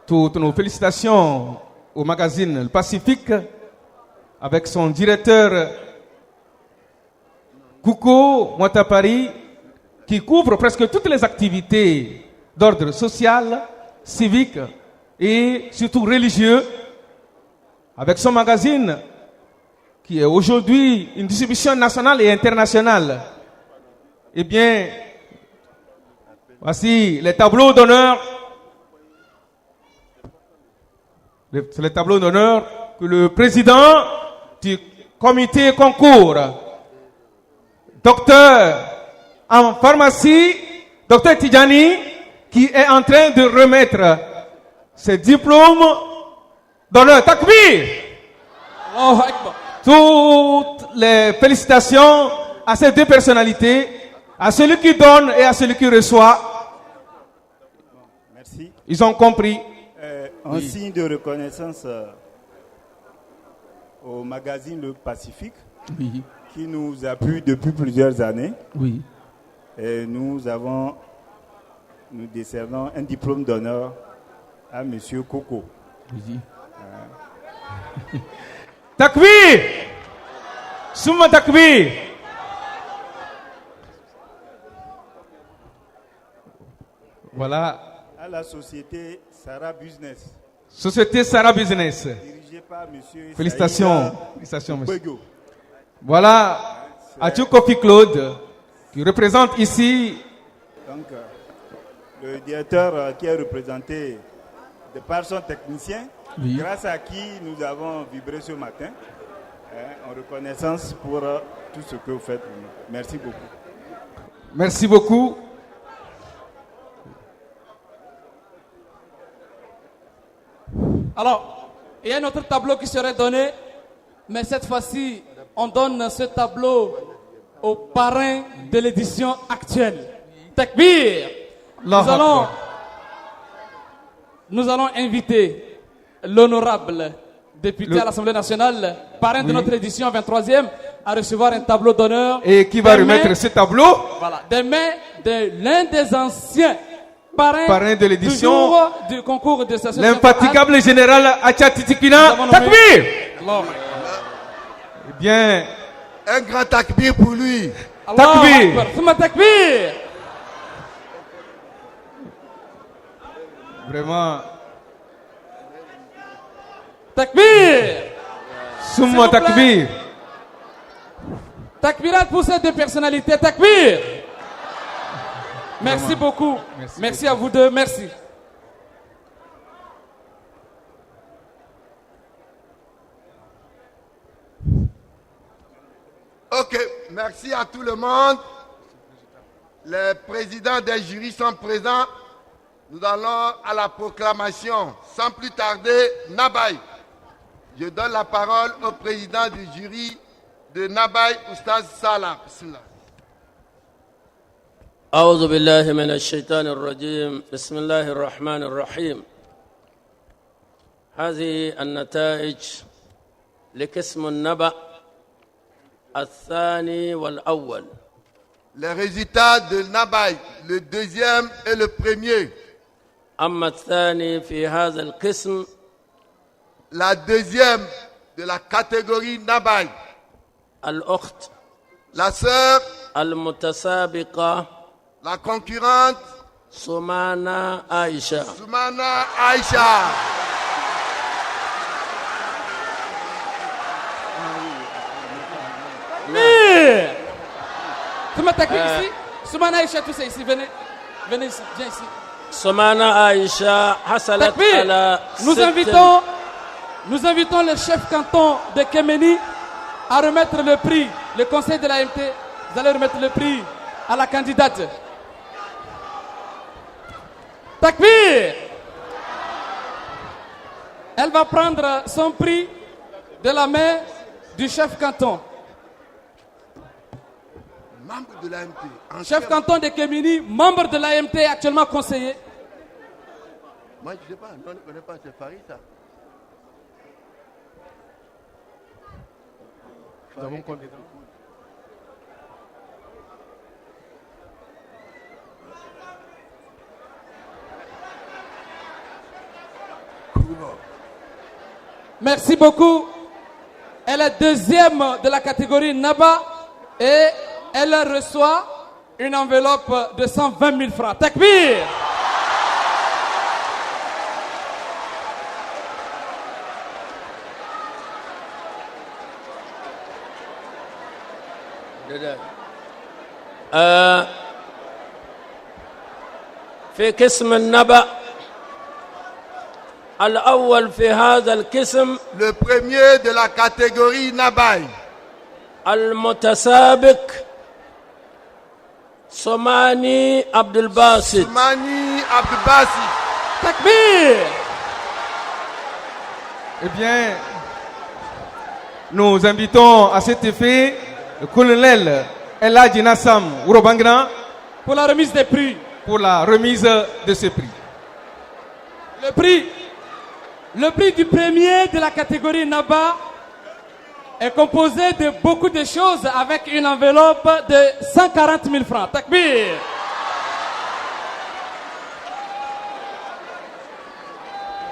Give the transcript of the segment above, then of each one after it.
Toutes nos félicitations au magazine Le Pacifique avec son directeur Kouko Mwatapari qui couvre presque toutes les activités d'ordre social, civique et surtout religieux avec son magazine qui est aujourd'hui une distribution nationale et internationale. Eh bien, voici les tableaux d'honneur. C'est les tableaux d'honneur que le président du comité concours, docteur en pharmacie, docteur Tidjani, qui est en train de remettre ses diplômes d'honneur. Takbir! Toutes les félicitations à ces deux personnalités, à celui qui donne et à celui qui reçoit. Merci. Ils ont compris. En signe de reconnaissance au magazine Le Pacifique, qui nous appuie depuis plusieurs années. Oui. Et nous décernons un diplôme d'honneur à M. Koko. Oui. Takbir! Summa takbir! Voilà. À la société Sarah Business. Société Sarah Business. Dirigée par M. Félicitations. Félicitations, monsieur. Voilà. Athiou Kofi Claude, qui représente ici. Donc, le directeur qui est représenté de par son technicien, oui. Grâce à qui nous avons vibré ce matin, en reconnaissance pour tout ce que vous faites pour nous. Merci beaucoup. Merci beaucoup. Alors, il y a un autre tableau qui serait donné, mais cette fois-ci, on donne ce tableau au parrain de l'édition actuelle. Takbir! Nous allons inviter l'honorable député à l'Assemblée nationale, parrain de notre édition 23e, à recevoir un tableau d'honneur. Et qui va remettre ce tableau? Voilà, des mains de l'un des anciens parrain de l'édition du concours de station. L'infatigable général Acha Titikina. Takbir! Eh bien, un grand takbir pour lui. Takbir! Takbir! Vraiment. Takbir! Summa takbir! Takbirat pour ces deux personnalités. Takbir! Merci beaucoup. Merci à vous deux. Merci. Ok, merci à tout le monde. Les présidents des jurys sont présents. Nous allons à la proclamation. Sans plus tarder, Nabaye. Je donne la parole au président du jury de Nabaye, Oustaz Salah. Bismillah. أعوذ بالله من الشيطان الرجيم بسم الله الرحمن الرحيم هذه النتائج لقسم النبأ الثاني والأول. Les résultats de Nabaye, le deuxième et le premier. أما الثاني في هذا القسم la deuxième de la catégorie Nabaye. الأخت la sœur المتسابقة la concurrente Soumana Aïcha. Soumana Aïcha. Ici. Soumana Aïcha, tous ici. Venez. Venez ici. Viens ici. Soumana Aïcha حصلت على Nous invitons le chef canton de Kéméni à remettre le prix. Le conseil de l'AMT, vous allez remettre le prix à la candidate. Takbir! Elle va prendre son prix de la main du chef canton. Membre de l'AMT. Chef canton de Kéméni, membre de l'AMT, actuellement conseiller. Moi, je ne sais pas, on ne connaît pas, c'est Farid, ça. Nous avons compté. Merci beaucoup. Elle est deuxième de la catégorie Naba et elle reçoit une enveloppe de 120 000 francs. Takbir! في قسم النبأ الأول في هذا القسم Le premier de la catégorie Nabaï, المتسابق سماني عبد الباسط. Mani Abdubassi. Takbir! Eh bien, nous invitons à cet effet le colonel Eladji Nassam Ourobangna Pour la remise des prix. pour la remise de ce prix. Le prix du premier de la catégorie Naba est composé de beaucoup de choses avec une enveloppe de 140 000 francs. Takbir!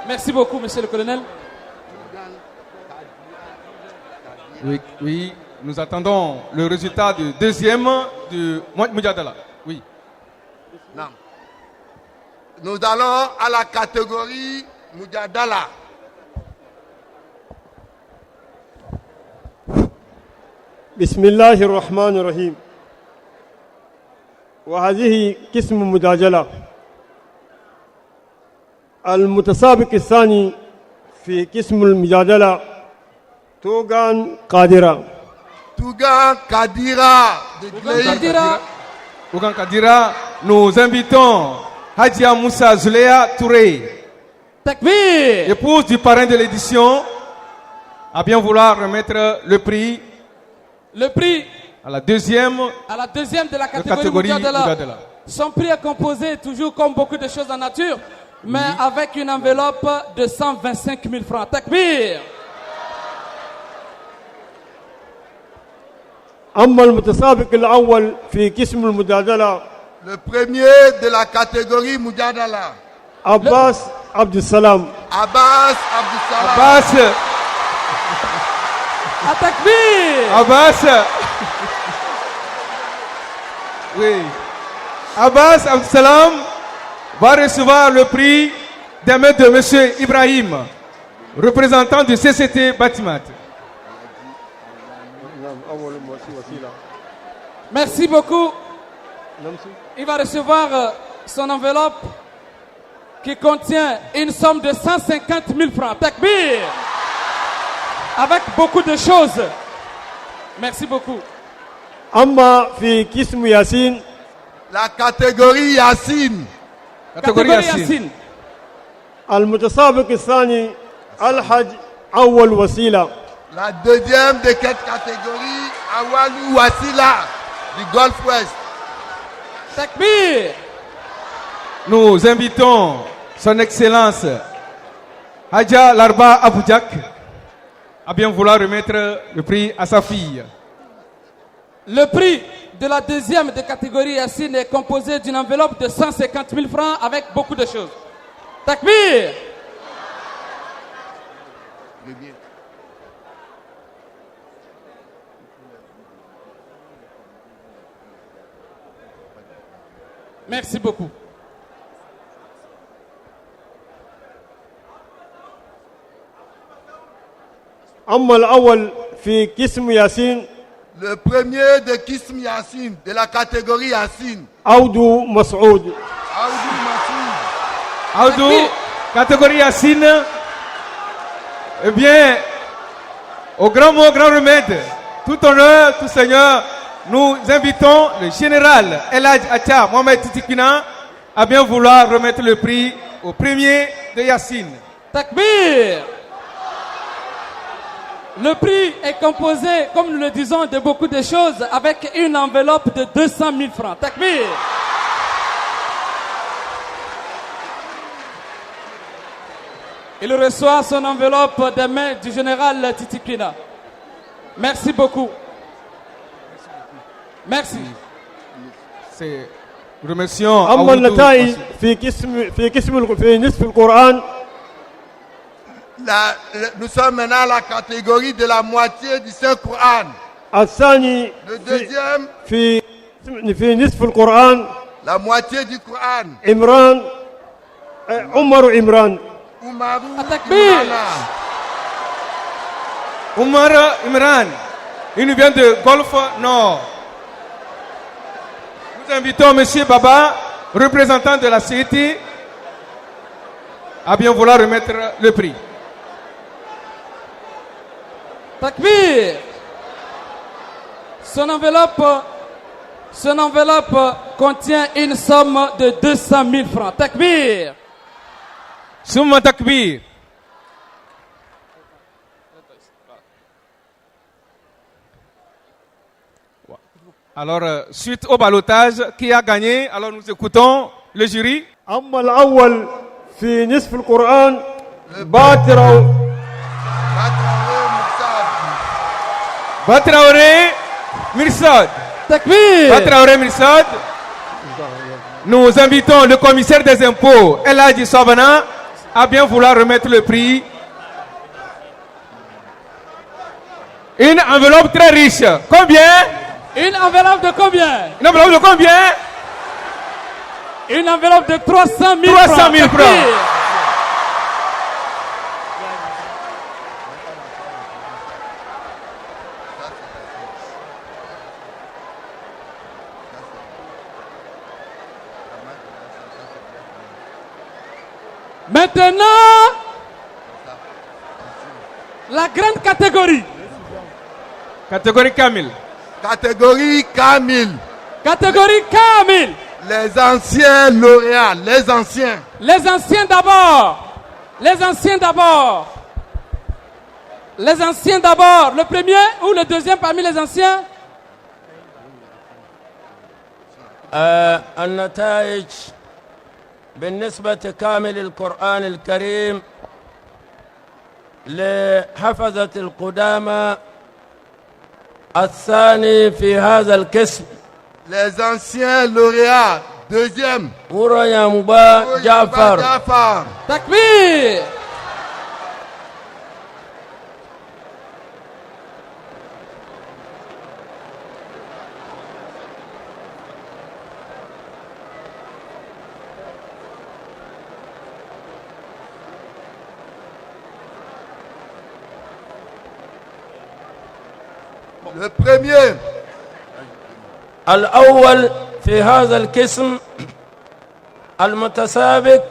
Merci beaucoup, monsieur le colonel. Oui, nous attendons le résultat du deuxième du Moudjadala. Oui. Non. Nous allons à la catégorie Moudjadala. بسم الله الرحمن الرحيم وهذه قسم مداجلة المتسابق الثاني في قسم المجادلة توغان قادرة Tougan Kadira de Glei. Kadira. Ougan Kadira, nous invitons Hadja Moussa Zulea Touré, Takbir! épouse du parrain de l'édition, à bien vouloir remettre le prix Le prix à la deuxième à la deuxième de la catégorie catégorie Moudjadala. Moudjadala. Son prix est composé toujours comme beaucoup de choses en nature, mais avec une enveloppe de 125 000 francs. Takbir! أما المتسابق الأول في قسم المجادلة Le premier de la catégorie Moudjadala. عباس عبد السلام Abbas Abdussalam. Abbas, À Takbir! Abbas, oui, Abbas Abdsalam va recevoir le prix des mains de M. Ibrahim, représentant du CCT Batimat. Merci beaucoup. Il va recevoir son enveloppe qui contient une somme de 150 000 francs. Takbir! Avec beaucoup de choses. Merci beaucoup. أما في قسم ياسين La catégorie Yassine. Catégorie Yassine. Yassine. المتسابق الثاني الحج أول وسيلة La deuxième de cette catégorie, Awalou Wassila du Golf West. Takbir! Nous invitons son Excellence Hadja Larba Aboudjak à bien vouloir remettre le prix à sa fille. Le prix de la deuxième de catégorie Yassine est composé d'une enveloppe de 150 000 francs avec beaucoup de choses. Takbir! Merci beaucoup. أما الأول في قسم ياسين Le premier de Kism Yassine, de la catégorie Yassine. عودو مسعود Aoudou Massoud. Aoudou, catégorie Yassine. Eh bien, au grand mot, grand remède, tout honneur, tout seigneur, nous invitons le général Eladji Acha Mohamed Titikina à bien vouloir remettre le prix au premier de Yassine. Takbir! Le prix est composé, comme nous le disons, de beaucoup de choses avec une enveloppe de 200 000 francs. Takbir! Il reçoit son enveloppe des mains du général Titikina. Merci beaucoup. Merci. C'est remercions أما Aoudou. النتائج في قسم في نصف القرآن Nous sommes maintenant à la catégorie de la moitié du Saint-Coran. الثاني Le deuxième, في نصف القرآن la moitié du Coran. عمران عمر عمران. Oumarou Atakbir. Imrana. Oumar Imran, il nous vient de Golfe Nord. Nous invitons M. Baba, représentant de la CET, à bien vouloir remettre le prix. Takbir. Son enveloppe contient une somme de 200 000 francs. Takbir. Soumma Takbir. Alors, suite au ballottage, qui a gagné? Alors, nous écoutons le jury. أما الأول في نصف القرآن باتر Batraoré Mirsad. Takbir. Batraoré Mirsad. Nous invitons le commissaire des impôts, El Hadji Sabana, à bien vouloir remettre le prix. Une enveloppe très riche. Combien? Une enveloppe de combien? Une enveloppe de combien? Une enveloppe de 300 000 300 francs. 000 francs. Takbir. Maintenant, la grande catégorie. Catégorie Kamil. Catégorie Kamil. Catégorie Kamil. Les anciens lauréats, les anciens. Les anciens d'abord. Les anciens d'abord. Les anciens d'abord. Le premier ou le deuxième parmi les anciens? النتائج بالنسبة كامل القرآن الكريم لحفظة القدامى الثاني في هذا القسم Les anciens lauréats. Deuxième. وريا مبا جعفر. Jafar. Takbir. Le premier. الأول في هذا القسم المتسابق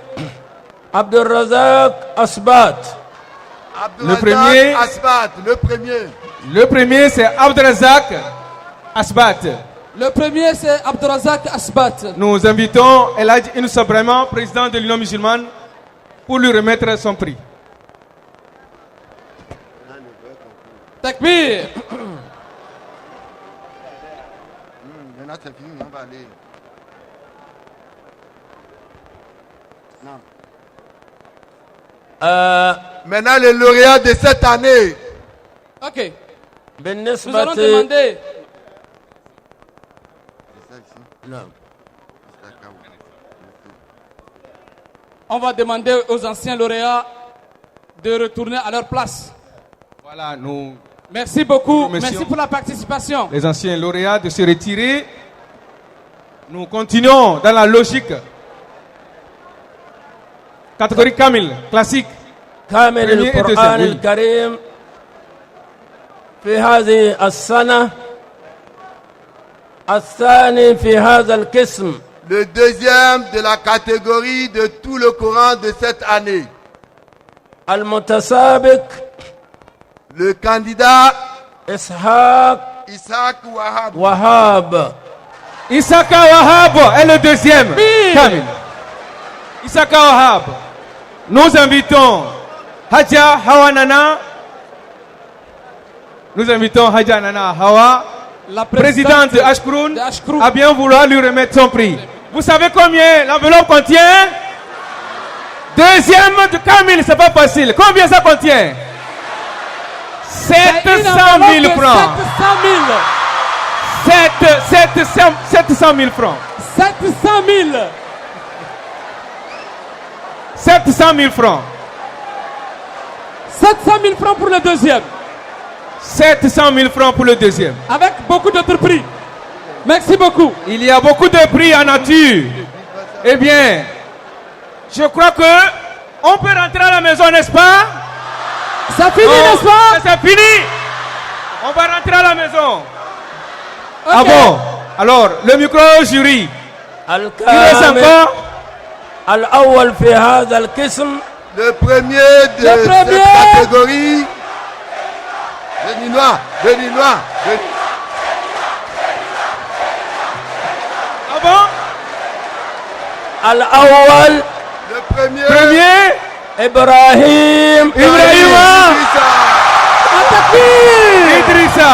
عبد الرزاق أسبات. Le premier. Asbat. Le premier. Le premier, c'est Abdrazak Asbat. Le premier, c'est Abdurazak Asbat. Nous invitons El Hadji Inoussa Brahma, président de l'Union musulmane, pour lui remettre son prix. Takbir. Maintenant, c'est fini, on va aller. Non. Maintenant, les lauréats de cette année. Ok. Nous allons بالنسبة demander. نعم. On va demander aux anciens lauréats de retourner à leur place. Voilà, nous, Merci beaucoup. Merci. Merci pour la participation. les anciens lauréats, de se retirer. Nous continuons dans la logique. Catégorie Kamil, classique. كامل Premier et القرآن deuxième, oui. الكريم في هذه السنة الثاني في هذا القسم Le deuxième de la catégorie de tout le Coran de cette année. المتسابق Le candidat إسحاق Isaac Wahab. وهاب. Isaka Wahab est le deuxième. Oui. Kamil. Isaka Wahab. Nous invitons Hadja Hawa Nana. Nous invitons Hadja Nana Hawa, La présidente de Ashkroun, de Ashkroun. à bien vouloir lui remettre son prix. Vous savez combien l'enveloppe contient? Deuxième de Kamil, c'est pas facile. Combien ça contient? C'est une 700 enveloppe 000 de francs. 700 000 francs. 700 000. 700 000 francs. 700 000 francs pour le deuxième. 700 000 francs pour le deuxième. Avec beaucoup d'autres prix. Merci beaucoup. Il y a beaucoup de prix en nature. Eh bien, je crois que on peut rentrer à la maison, n'est-ce pas? Ça finit, n'est-ce pas? C'est fini. On va rentrer à la maison. Okay. Ah bon? Alors, le micro au jury. Il reste encore. الأول في هذا القسم Le premier de cette catégorie, Béninois. Ah bon? الأول Le premier, إبراهيم Ibrahima Idrissa.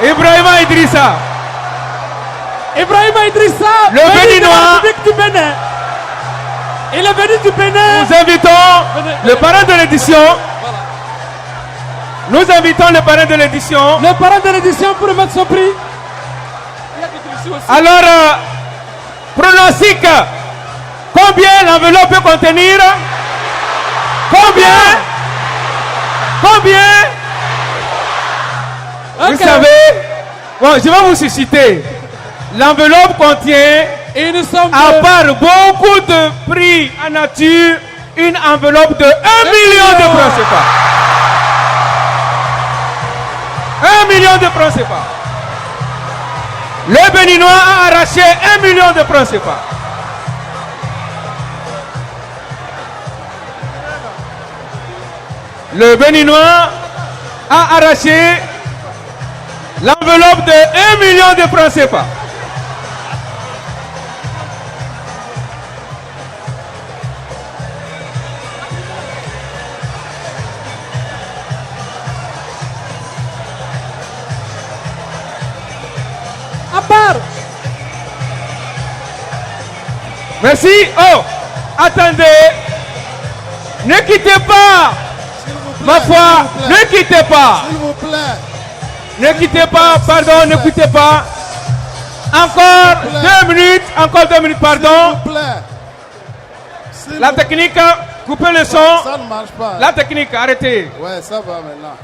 Ibrahima Idrissa. Ibrahima Idrissa, Le Béninois. du Bénin. Il est venu du Bénin. Nous invitons le parrain de l'édition. Nous invitons le parrain de l'édition. Le parrain de l'édition pour remettre son prix. Alors, pronostic. Combien l'enveloppe peut contenir? Combien? Okay. Vous savez, bon, je vais vous susciter. L'enveloppe contient, Et nous sommes à part beaucoup de prix en nature, une enveloppe de 1 million de francs CFA. 1 million de francs CFA. Le Béninois a arraché 1 million de francs CFA. Le Béninois a arraché l'enveloppe de 1 million de francs CFA. à part. Merci. Oh, attendez. Ne quittez pas. Ma foi, ne quittez pas. S'il vous plaît. Ne quittez pas, pardon, ne quittez pas. Encore 2 minutes, pardon. S'il vous plaît. La technique, coupez le son. Ça ne marche pas. La technique, arrêtez. Ouais, ça va maintenant.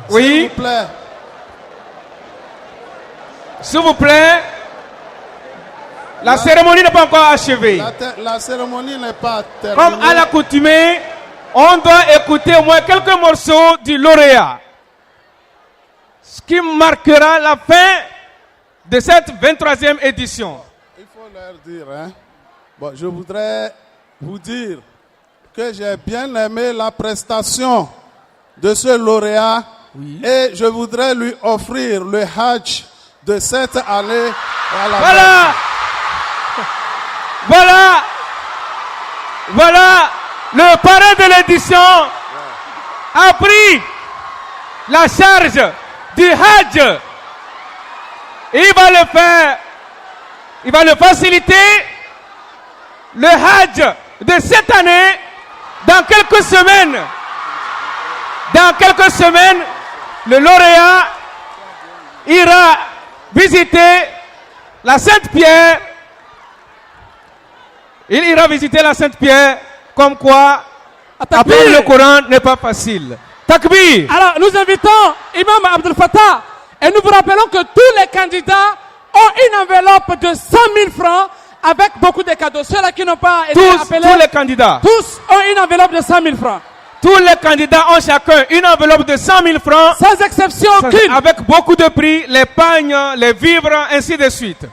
Oui. S'il vous plaît. S'il vous plaît. La cérémonie n'est pas encore achevée. La cérémonie n'est pas terminée. Comme à l'accoutumée, on doit écouter au moins quelques morceaux du lauréat. Ce qui marquera la fin de cette 23e édition. Il faut leur dire, hein. Bon, je voudrais vous dire que j'ai bien aimé la prestation de ce lauréat et je voudrais lui offrir le Hajj de cette année à la Voilà, le parrain de l'édition a pris la charge du Hajj. Il va le faciliter, le Hajj de cette année, dans quelques semaines. Dans quelques semaines, le lauréat ira visiter la Sainte-Pierre. Il ira visiter la Sainte-Pierre, comme quoi apprendre le Coran n'est pas facile. Takbir. Alors, nous invitons Imam Abdel Fattah et nous vous rappelons que tous les candidats ont une enveloppe de 100 000 francs avec beaucoup de cadeaux. Ceux-là qui n'ont pas été appelés, tous les candidats. Tous ont une enveloppe de 100 000 francs. Tous les candidats ont chacun une enveloppe de 100 000 francs. Sans exception aucune. Avec beaucoup de prix, les pagnes, les vivres, ainsi de suite.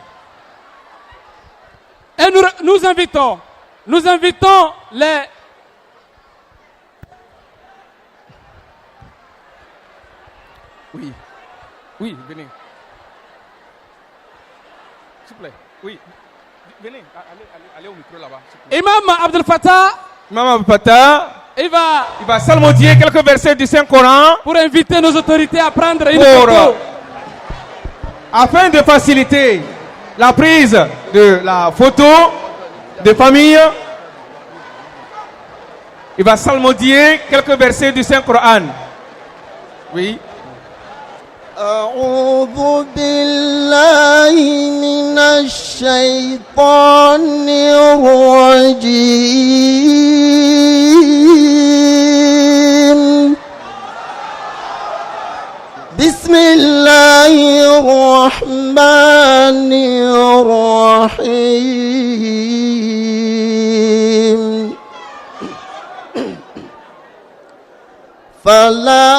Et nous invitons les... Oui, venez. S'il vous plaît. Oui, venez, allez au micro là-bas. Imam Abdel Fattah. Imam Abdel Fattah. Il va psalmodier quelques versets du Saint-Coran. Pour inviter nos autorités à prendre une photo. Afin de faciliter la prise de la photo de famille, il va psalmodier quelques versets du Saint-Coran. Oui. أعوذ بالله من الشيطان الرجيم الرحمن الرحيم فلا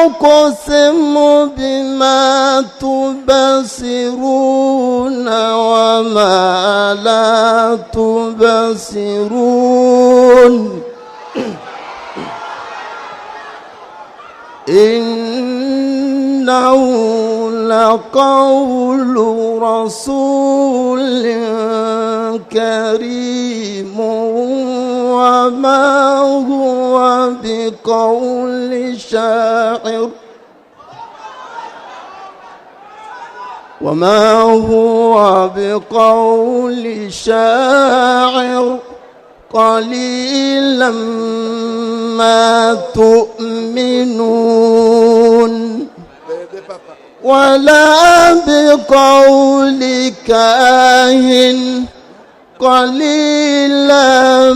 أقسم بما تبصرون وما لا تبصرون إنه لقول رسول كريم وما هو بقول شاعر قليلا ما تؤمنون ولا بقول كاهن قليلا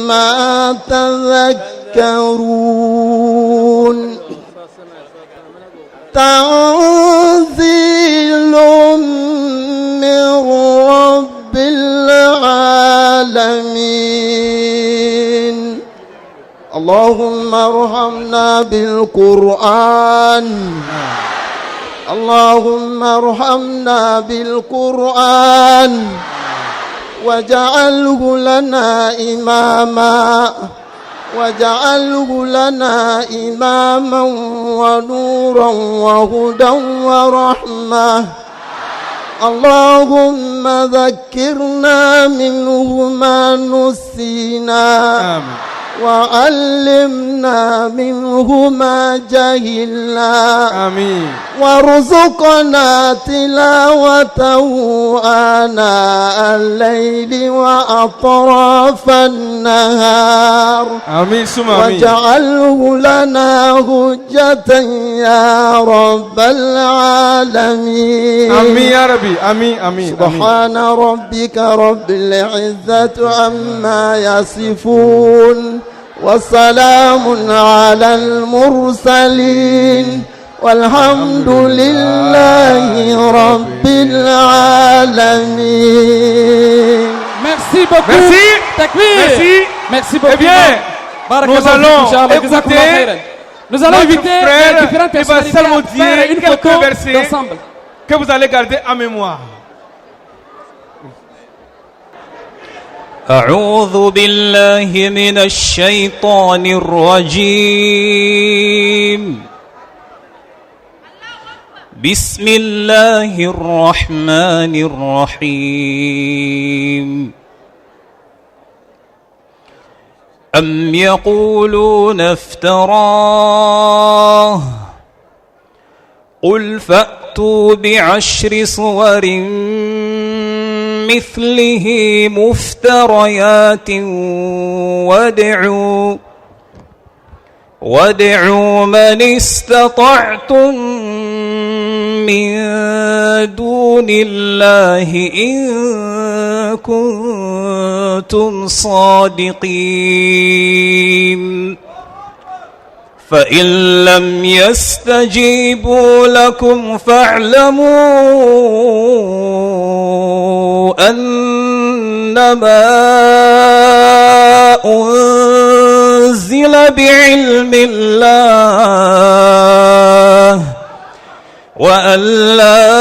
ما تذكرون تنزيل من رب العالمين اللهم ارحمنا بالقرآن اللهم ارحمنا بالقرآن واجعله لنا إماما ونورا وهدى ورحمة اللهم ذكرنا منه ما نسينا وعلمنا منه ما جهلنا وارزقنا تلاوته آناء الليل وأطراف النهار واجعله لنا حجة يا رب العالمين آمين يا ربي آمين سبحان ربك رب العزة عما يصفون وسلام على المرسلين والحمد لله رب العالمين. Merci beaucoup. Merci. Takbir. Merci beaucoup. Eh bien, nous allons inviter les différentes personnalités à faire une photo quelques versets d'ensemble que vous allez garder en mémoire. أعوذ بالله من الشيطان الرجيم بسم الله الرحمن الرحيم أم يقولون افتراه قل فأتوا بعشر صور مثله مفتريات وادعوا من استطعتم من دون الله إن كنتم صادقين فإن لم يستجيبوا لكم فاعلموا أنما أنزل بعلم الله وأن لا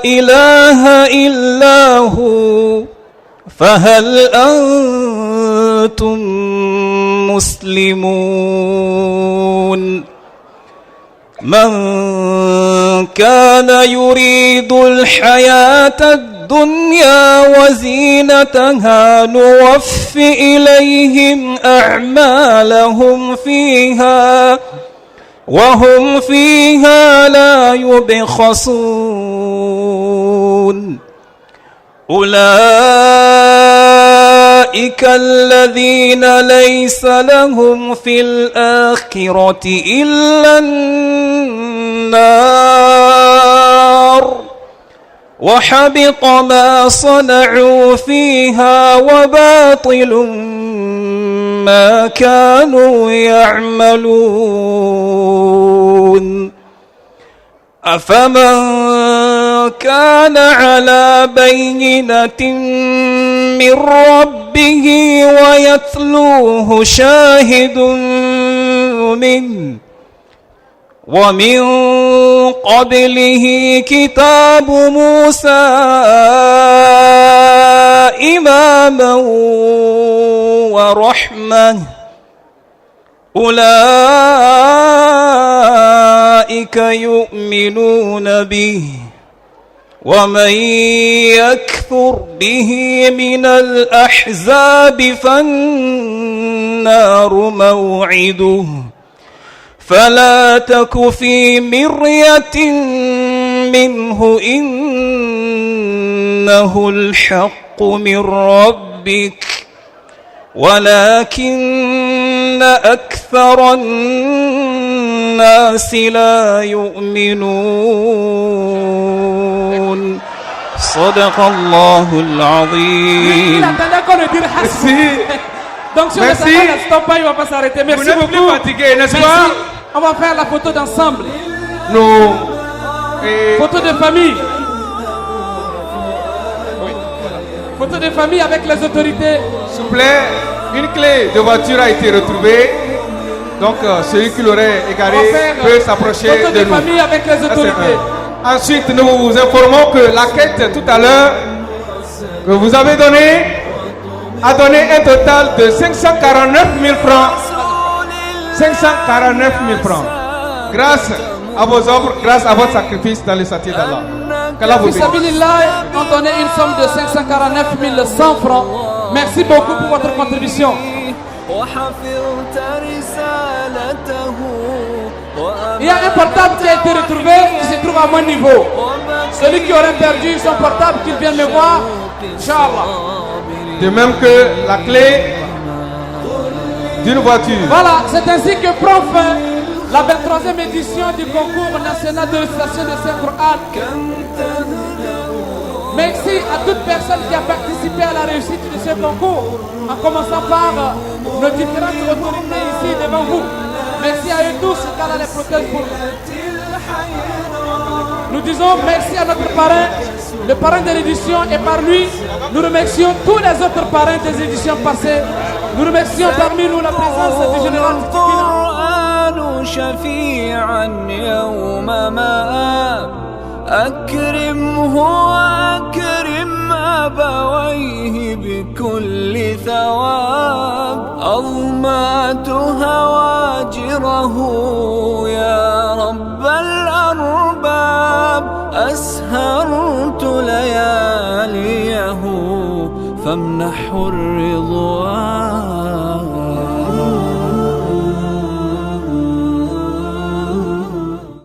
إله إلا هو فهل أنتم مسلمون من كان يريد الحياة الدنيا وزينتها نوف إليهم أعمالهم فيها وهم فيها لا يبخسون أولئك الذين ليس لهم في الآخرة إلا النار وحبط ما صنعوا فيها وباطل ما كانوا يعملون أفمن كان على بينة من ربه ويتلوه شاهد منه ومن قبله كتاب موسى إماما ورحمة أولئك يؤمنون به ومن يكفر به من الأحزاب فالنار موعده فلا تك في مرية منه إنه الحق من ربك ولكن أكثر الناس لا يؤمنون صدق الله العظيم. Donc sur le salon, ne stop pas, il ne va pas s'arrêter. Merci beaucoup. Vous n'êtes plus fatigué, n'est-ce pas? On va faire la photo d'ensemble. Nous. Photo de famille. Photo de famille avec les autorités. S'il vous plaît, une clé de voiture a été retrouvée. Donc celui qui l'aurait égaré peut s'approcher de nous. Photo de famille avec les autorités. Ensuite, nous vous informons que la quête tout à l'heure que vous avez donnée a donné un total de 549 000 francs. 549 000 francs. Grâce à vos œuvres, grâce à votre sacrifice dans les sentiers d'Allah. Qu'Allah vous bénisse. On donnait une somme de 549 100 francs. Merci beaucoup pour votre contribution. Il y a un portable qui a été retrouvé qui se trouve à mon niveau. Celui qui aurait perdu son portable, qu'il vienne me voir. Inch'Allah. De même que la clé d'une voiture. Voilà, c'est ainsi que prend fin la 23e édition du concours national de récitation de Saint-Coran. Merci à toute personne qui a participé à la réussite de ce concours, en commençant par nos différentes autorités ici devant vous. Merci à eux tous, qu'Allah les protège pour nous. Nous disons merci à notre parrain, le parrain de l'édition, et par lui, nous remercions tous les autres parrains des éditions passées. Nous remercions parmi nous la présence du général أكرمه وأكرم أبويه بكل ثواب أظمأت هواجره يا رب الأرباب أسهرت لياليه فامنحه الرضوان